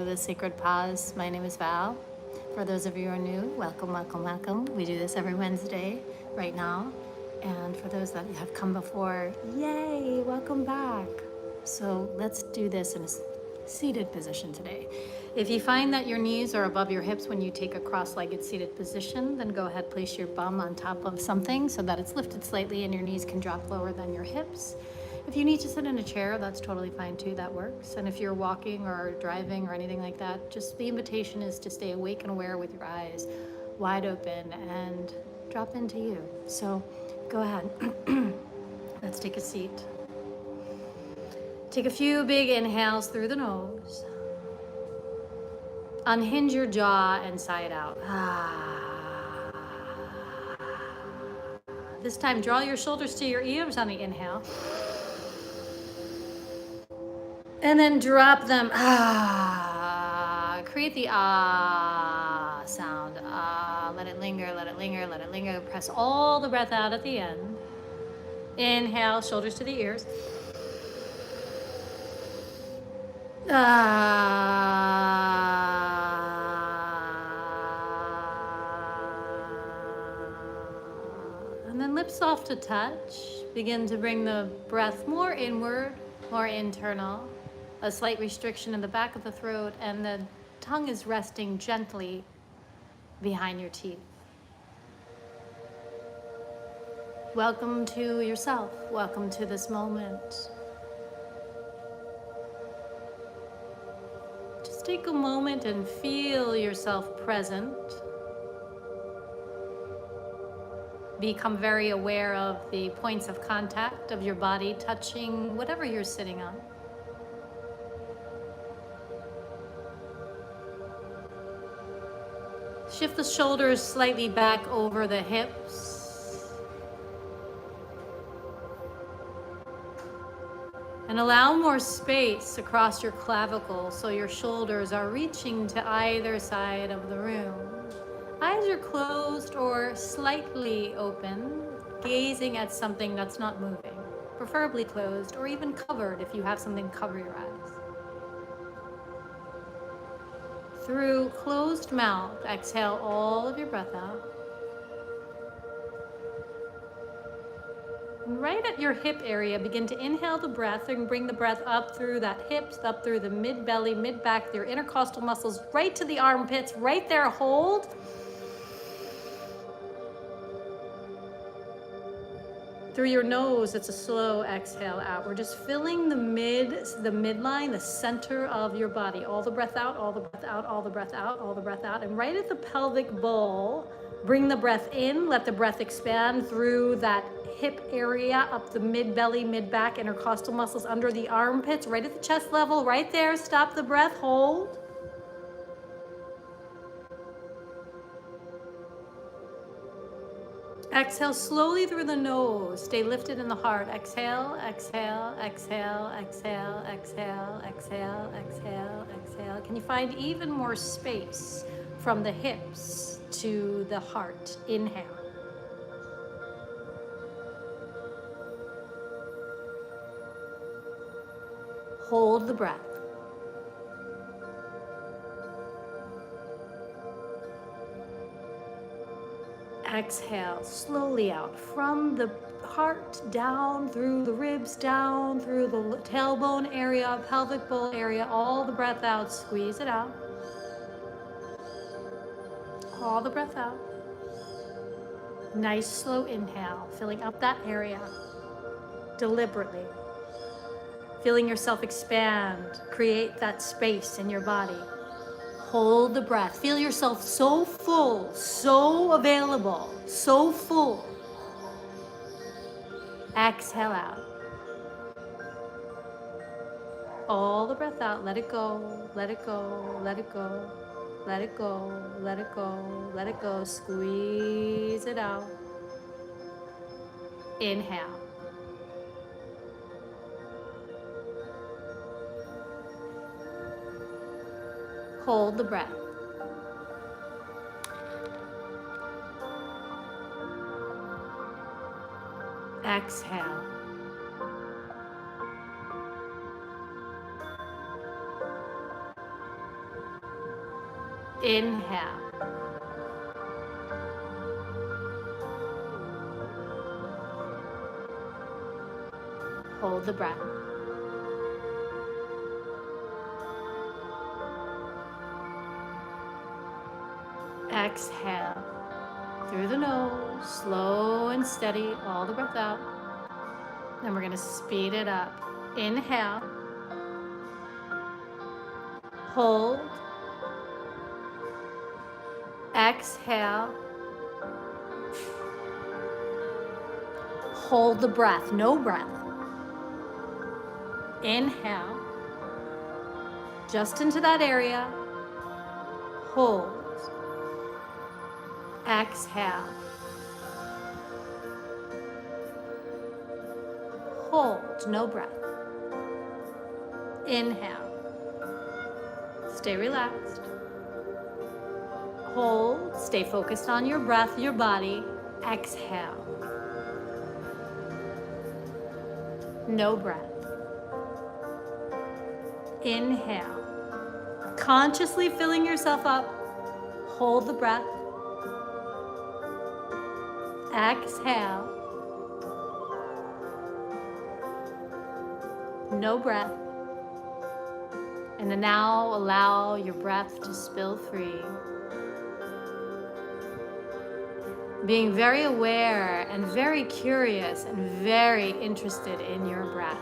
the Sacred Pause. My name is Val. For those of you who are new, welcome, welcome, welcome. We do this every Wednesday right now. And for those that have come before, yay, welcome back. So let's do this in a seated position today. If you find that your knees are above your hips when you take a cross-legged seated position, then go ahead, place your bum on top of something so that it's lifted slightly and your knees can drop lower than your hips. If you need to sit in a chair, that's totally fine too, that works. And if you're walking or driving or anything like that, just the invitation is to stay awake and aware with your eyes wide open and drop into you. So go ahead. Let's take a seat. Take a few big inhales through the nose. Unhinge your jaw and sigh it out. This time, draw your shoulders to your ears on the inhale. And then drop them. Create the sound. Let it linger, let it linger, let it linger. Press all the breath out at the end. Inhale, shoulders to the ears. And then lips soft to touch. Begin to bring the breath more inward, more internal. A slight restriction in the back of the throat, and the tongue is resting gently behind your teeth. Welcome to yourself. Welcome to this moment. Just take a moment and feel yourself present. Become very aware of the points of contact of your body touching whatever you're sitting on. Shift the shoulders slightly back over the hips. And allow more space across your clavicle so your shoulders are reaching to either side of the room. Eyes are closed or slightly open, gazing at something that's not moving, preferably closed or even covered if you have something cover your eyes. Through closed mouth, exhale all of your breath out. And right at your hip area, begin to inhale the breath and bring the breath up through that hips, up through the mid-belly, mid-back, your intercostal muscles, right to the armpits, right there, hold. Through your nose, it's a slow exhale out. We're just filling the midline, the center of your body. All the breath out, all the breath out, all the breath out, all the breath out. And right at the pelvic bowl, bring the breath in, let the breath expand through that hip area, up the mid-belly, mid-back, intercostal muscles under the armpits, right at the chest level, right there. Stop the breath, hold. Exhale slowly through the nose. Stay lifted in the heart. Exhale, exhale, exhale, exhale, exhale, exhale, exhale, exhale. Can you find even more space from the hips to the heart? Inhale. Hold the breath. Exhale slowly out from the heart down through the ribs, down through the tailbone area, pelvic bowl area, all the breath out, squeeze it out. All the breath out. Nice slow inhale, filling up that area deliberately. Feeling yourself expand, create that space in your body. Hold the breath. Feel yourself so full, so available, so full. Exhale out. All the breath out. Let it go, let it go, let it go, let it go, let it go, let it go. Squeeze it out. Inhale. Hold the breath. Exhale. Inhale. Hold the breath. Exhale through the nose, slow and steady, all the breath out. Then we're going to speed it up. Inhale. Hold. Exhale. Hold the breath, no breath. Inhale. Just into that area. Hold. Exhale. Hold, no breath. Inhale. Stay relaxed. Hold, stay focused on your breath, your body. Exhale. No breath. Inhale. Consciously filling yourself up. Hold the breath. Exhale. No breath. And then now allow your breath to spill free. Being very aware and very curious and very interested in your breath.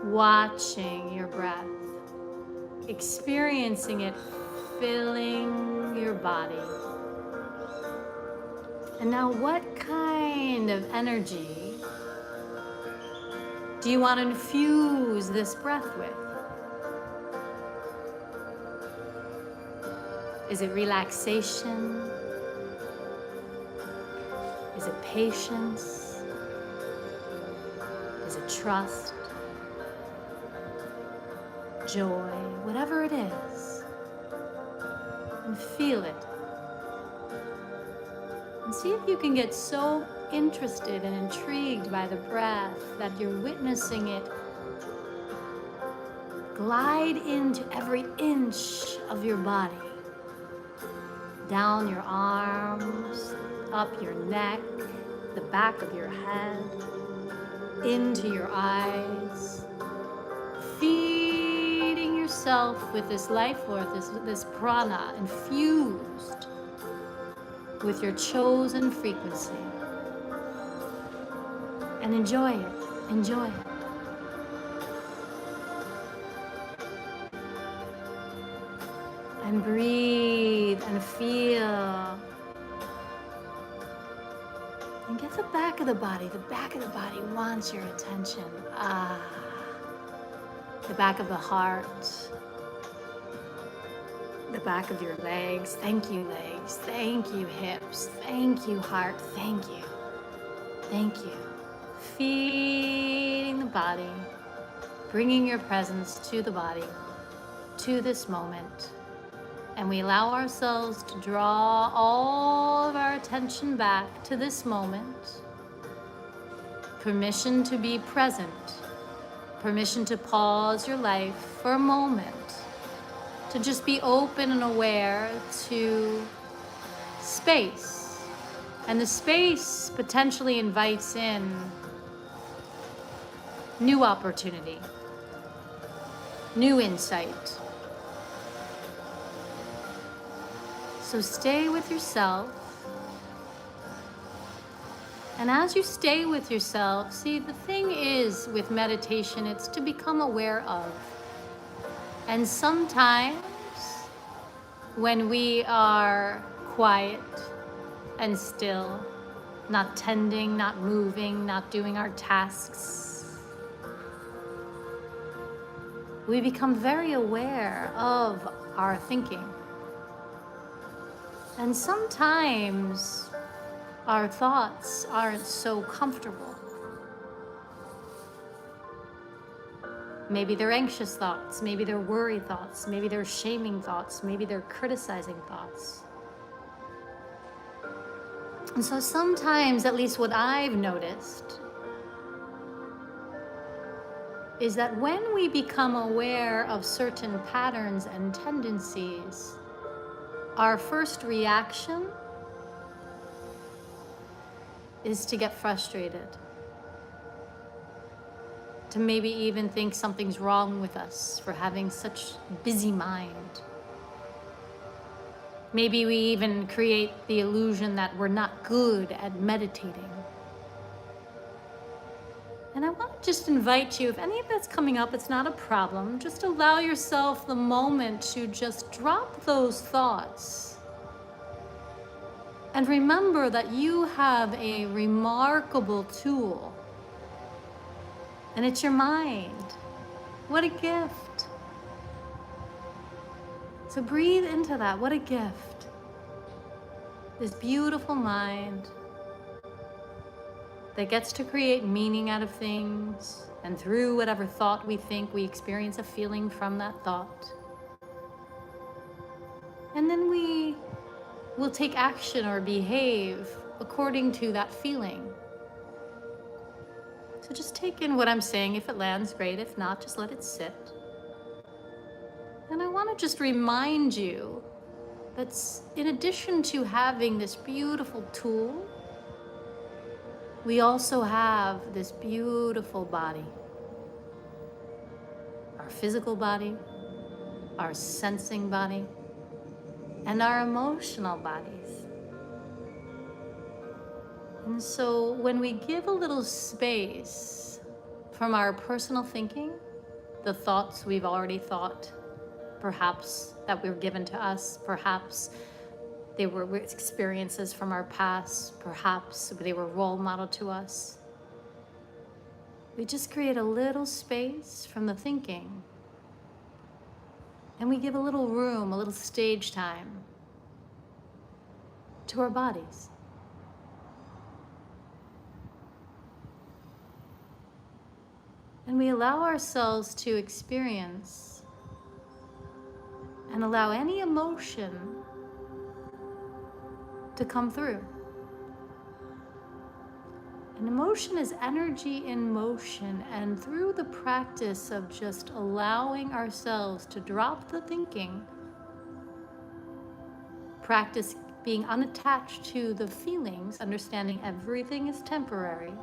Watching your breath. Experiencing it filling your body. And now what kind of energy do you want to infuse this breath with? Is it relaxation? Is it patience? Is it trust? Joy? Whatever it is. And feel it. And see if you can get so interested and intrigued by the breath that you're witnessing it glide into every inch of your body. Down your arms, up your neck, the back of your head, into your eyes, feeding yourself with this life force, this prana infused with your chosen frequency. And enjoy it, enjoy it. And breathe and feel. And get the back of the body. The back of the body wants your attention. The back of the heart. The back of your legs. Thank you, legs. Thank you, hips. Thank you, heart. Thank you. Thank you. Feeding the body. Bringing your presence to the body, to this moment. And we allow ourselves to draw all of our attention back to this moment. Permission to be present. Permission to pause your life for a moment. To just be open and aware to space. And the space potentially invites in new opportunity, new insight. So stay with yourself. And as you stay with yourself, see, the thing is with meditation, it's to become aware of. And sometimes when we are quiet and still, not tending, not moving, not doing our tasks, we become very aware of our thinking. And sometimes our thoughts aren't so comfortable. Maybe they're anxious thoughts, maybe they're worry thoughts, maybe they're shaming thoughts, maybe they're criticizing thoughts. And so sometimes, at least what I've noticed, is that when we become aware of certain patterns and tendencies, our first reaction is to get frustrated, to maybe even think something's wrong with us for having such busy mind. Maybe we even create the illusion that we're not good at meditating. And I want to just invite you, if any of that's coming up, it's not a problem. Just allow yourself the moment to just drop those thoughts. And remember that you have a remarkable tool. And it's your mind. What a gift. So breathe into that. What a gift. This beautiful mind that gets to create meaning out of things, and through whatever thought we think, we experience a feeling from that thought. And then we will take action or behave according to that feeling. So just take in what I'm saying. If it lands, great. If not, just let it sit. And I want to just remind you that in addition to having this beautiful tool, we also have this beautiful body. Our physical body, our sensing body, and our emotional bodies. And so when we give a little space from our personal thinking, the thoughts we've already thought, perhaps that were given to us, perhaps they were experiences from our past, perhaps they were role model to us. We just create a little space from the thinking, and we give a little room, a little stage time to our bodies. And we allow ourselves to experience and allow any emotion to come through. And emotion is energy in motion, and through the practice of just allowing ourselves to drop the thinking, practice being unattached to the feelings, understanding everything is temporary.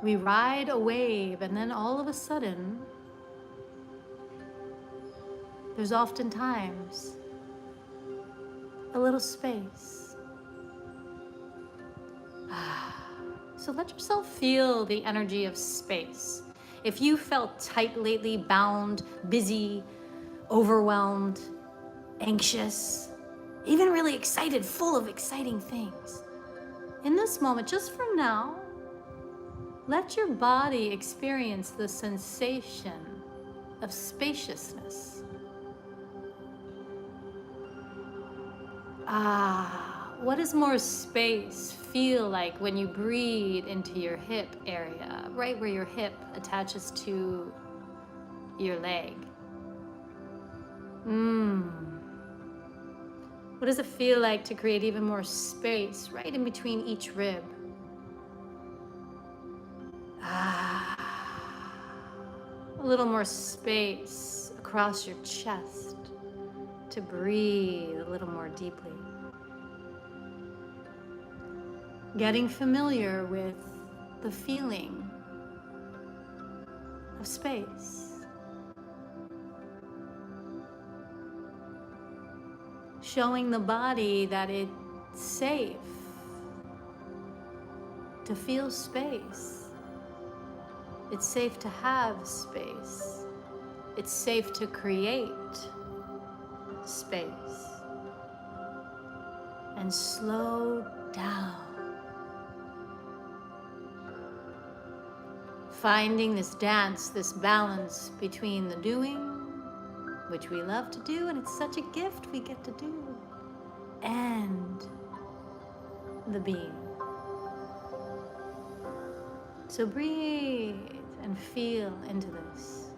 We ride a wave, and then all of a sudden, there's oftentimes a little space. So let yourself feel the energy of space. If you felt tight lately, bound, busy, overwhelmed, anxious, even really excited, full of exciting things, in this moment, just from now, let your body experience the sensation of spaciousness. What does more space feel like when you breathe into your hip area, right where your hip attaches to your leg? What does it feel like to create even more space right in between each rib? A little more space across your chest to breathe a little more deeply. Getting familiar with the feeling of space. Showing the body that it's safe to feel space. It's safe to have space. It's safe to create space. And slow down. Finding this dance, this balance between the doing, which we love to do, and it's such a gift we get to do, and the being. So breathe and feel into this.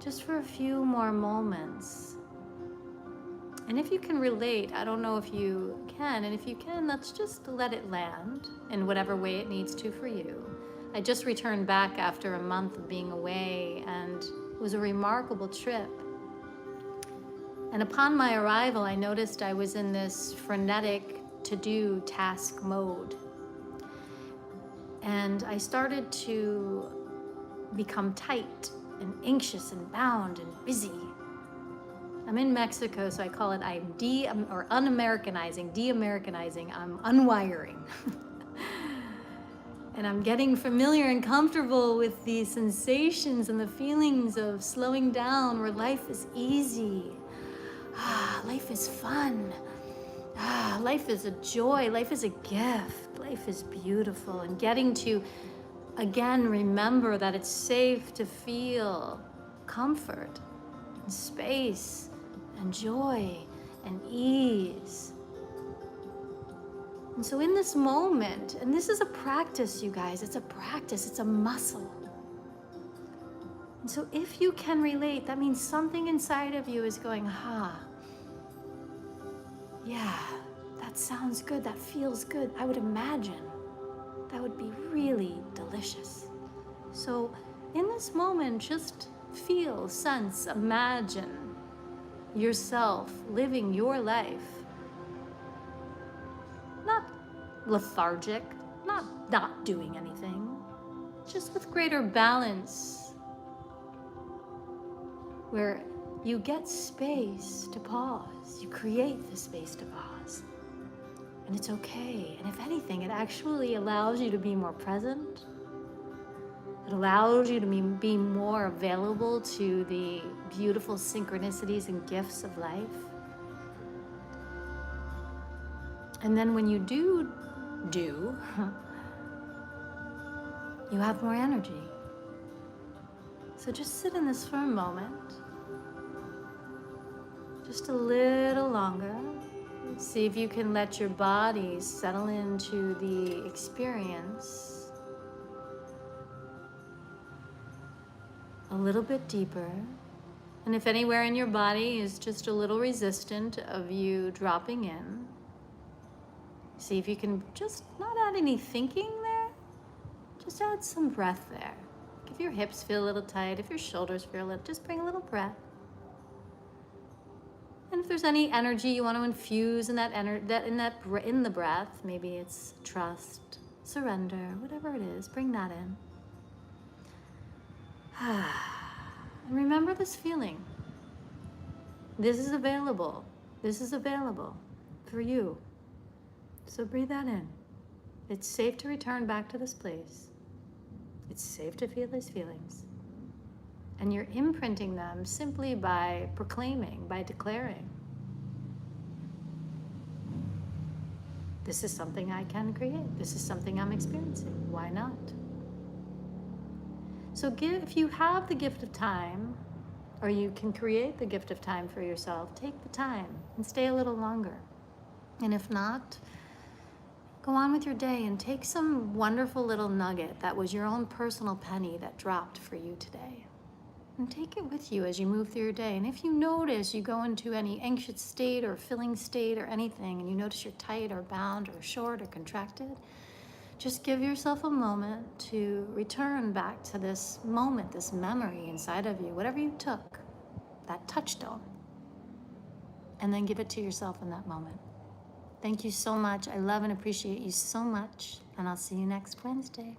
Just for a few more moments. And if you can relate, I don't know if you can, and if you can, let's just let it land in whatever way it needs to for you. I just returned back after a month of being away, and it was a remarkable trip. And upon my arrival, I noticed I was in this frenetic to-do task mode. And I started to become tight and anxious and bound and busy. I'm in Mexico, so I call it I'm un-Americanizing, de-Americanizing, I'm unwiring. And I'm getting familiar and comfortable with the sensations and the feelings of slowing down, where life is easy. Life is fun. Life is a joy. Life is a gift. Life is beautiful. And getting to, again, remember that it's safe to feel comfort and space and joy and ease. And so in this moment, and this is a practice, you guys, it's a practice, it's a muscle. And so if you can relate, that means something inside of you is going, yeah, that sounds good, that feels good. I would imagine that would be really delicious. So in this moment, just feel, sense, imagine yourself living your life. Not lethargic, not doing anything, just with greater balance, where you get space to pause. You create the space to pause. And it's okay. And if anything, it actually allows you to be more present. It allows you to be more available to the beautiful synchronicities and gifts of life. And then when you do, you have more energy. So just sit in this for a moment. Just a little longer. See if you can let your body settle into the experience a little bit deeper. And if anywhere in your body is just a little resistant of you dropping in, see if you can just not add any thinking there, just add some breath there. If your hips feel a little tight, if your shoulders feel a little, just bring a little breath. And if there's any energy you want to infuse in in the breath, maybe it's trust, surrender, whatever it is, bring that in. And remember this feeling. This is available. This is available for you. So breathe that in. It's safe to return back to this place. It's safe to feel these feelings. And you're imprinting them simply by proclaiming, by declaring. This is something I can create. This is something I'm experiencing. Why not? So if you have the gift of time, or you can create the gift of time for yourself, take the time and stay a little longer. And if not, go on with your day and take some wonderful little nugget that was your own personal penny that dropped for you today. And take it with you as you move through your day. And if you notice you go into any anxious state or filling state or anything, and you notice you're tight or bound or short or contracted, just give yourself a moment to return back to this moment, this memory inside of you, whatever you took, that touchstone, and then give it to yourself in that moment. Thank you so much. I love and appreciate you so much, and I'll see you next Wednesday.